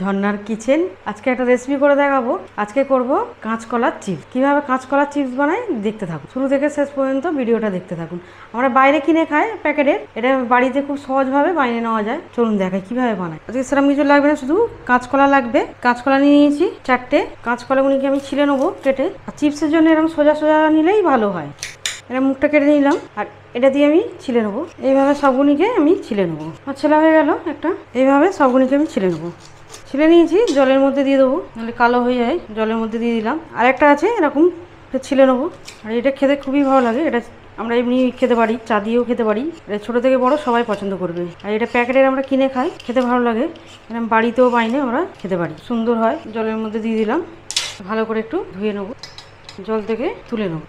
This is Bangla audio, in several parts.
ঝর্ণার কিচেন। আজকে একটা রেসিপি করে দেখাবো। আজকে করব কাঁচকলার চিপস। কিভাবে কাঁচকলার চিপস বানাই দেখতে থাকুন, শুরু থেকে শেষ পর্যন্ত ভিডিওটা দেখতে থাকুন। আমরা বাইরে কিনে খাই প্যাকেটের, এটা বাড়িতে খুব সহজভাবে বানিয়ে নেওয়া যায়। চলুন দেখাই কিভাবে বানাই। আজকে সেরকম কিছু লাগবে না, শুধু কাঁচকলা লাগবে। কাঁচকলা নিয়ে নিয়েছি 4টে। কাঁচকলাগুলিকে আমি ছিলে নেবো কেটে। আর চিপসের জন্য এরকম সোজা সোজা নিলেই ভালো হয়। এটা মুখটা কেটে নিলাম আর এটা দিয়ে আমি ছিলে নেবো। এইভাবে সবগুলিকে আমি ছিলে নেবো। আর ছেলা হয়ে গেল একটা। এইভাবে সবগুলিকে আমি ছিলে নেবো। ছিলে নিয়েছি, জলের মধ্যে দিয়ে দেবো, নাহলে কালো হয়ে যায়। জলের মধ্যে দিয়ে দিলাম। আর একটা আছে এরকম ছিলে নেবো। আর এটা খেতে খুবই ভালো লাগে। এটা আমরা এমনি খেতে পারি, চা দিয়েও খেতে পারি। এটা ছোটো থেকে বড় সবাই পছন্দ করবে। আর এটা প্যাকেটের আমরা কিনে খাই, খেতে ভালো লাগে। এরকম বাড়িতেও বাইনে আমরা খেতে পারি, সুন্দর হয়। জলের মধ্যে দিয়ে দিলাম, ভালো করে একটু ধুয়ে নেবো, জল থেকে তুলে নেবো।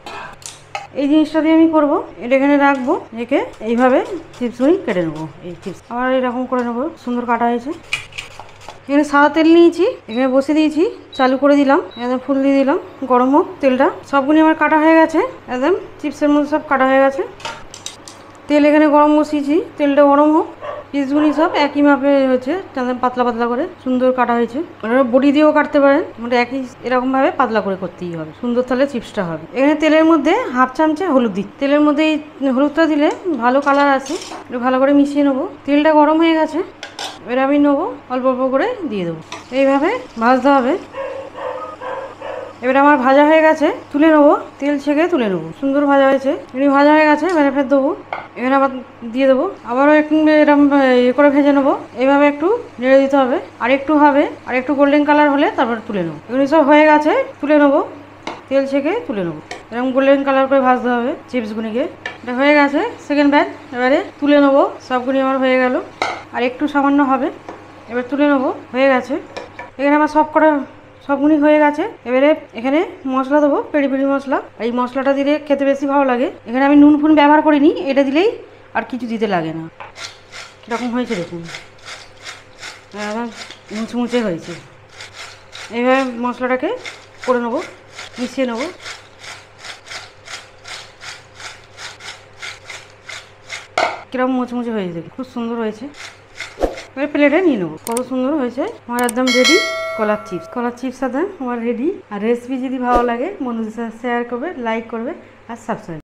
এই জিনিসটা দিয়ে আমি করবো। এটা এখানে রাখবো, রেখে এইভাবে চিপসগুলি কেটে নেবো। এই চিপস আবার এরকম করে নেবো, সুন্দর কাটা হয়েছে। এখানে সাদা তেল নিয়েছি, এখানে বসে দিয়েছি, চালু করে দিলাম, একদম ফুল দিয়ে দিলাম, গরম হোক তেলটা। সবগুলি আমার কাটা হয়ে গেছে, একদম চিপসের মধ্যে সব কাটা হয়ে গেছে। তেল এখানে গরম বসিয়েছি, তেলটা গরম হোক। পিসগুলি সব একই মাপে হয়েছে, পাতলা পাতলা করে সুন্দর কাটা হয়েছে। ওনারা বড়ি দিয়েও কাটতে পারেন, মানে একই এরকমভাবে পাতলা করে করতেই হবে, সুন্দর তাহলে চিপসটা হবে। এখানে তেলের মধ্যে হাফ চামচে হলুদ দিই। তেলের মধ্যে এই হলুদটা দিলে ভালো কালার আসে। একটু ভালো করে মিশিয়ে নেবো। তেলটা গরম হয়ে গেছে, এবার আমি নেবো, অল্প অল্প করে দিয়ে দেবো। এইভাবে ভাজতে হবে। এবার আমার ভাজা হয়ে গেছে, তুলে নেবো, তেল ছেঁকে তুলে নেবো। সুন্দর ভাজা হয়েছে, এমনি ভাজা হয়ে গেছে, এবারে ফের দেবো। এখানে আবার দিয়ে দেবো, আবারও একটু এরকম ইয়ে করে ভেজে নেবো। এইভাবে একটু নেড়ে দিতে হবে, আর একটু হবে, আর একটু গোল্ডেন কালার হলে তারপর তুলে নেবো। এগুলি সব হয়ে গেছে, তুলে নেবো, তেল ছেঁকে তুলে নেবো। এরকম গোল্ডেন কালার করে ভাজতে হবে চিপসগুলিকে। এটা হয়ে গেছে সেকেন্ড ব্যাচ, এবারে তুলে নেবো। সবগুলি আমার হয়ে গেল, আর একটু সামান্য হবে, এবার তুলে নেবো। হয়ে গেছে, এখানে আমার সবগুলি হয়ে গেছে। এবারে এখানে মশলা দেবো, পেরি পেরি মশলা। এই মশলাটা দিলে খেতে বেশি ভালো লাগে। এখানে আমি নুন ফুন ব্যবহার করিনি, এটা দিলেই আর কিছু দিতে লাগে না। কীরকম হয়েছে দেখুন, আবার মুচমুচে হয়েছে। এইভাবে মশলাটাকে করে নেবো, মিশিয়ে নেবো। কীরকম মুচমুচে হয়েছে দেখুন, খুব সুন্দর হয়েছে। এবার প্লেটে নিয়ে নেবো। কত সুন্দর হয়েছে আমার, একদম রেডি কলার চিপস। কলার চিপস সাথে আমার রেডি। আর রেসিপি যদি ভালো লাগে বন্ধুদের সাথে শেয়ার করবে, লাইক করবে আর সাবস্ক্রাইব।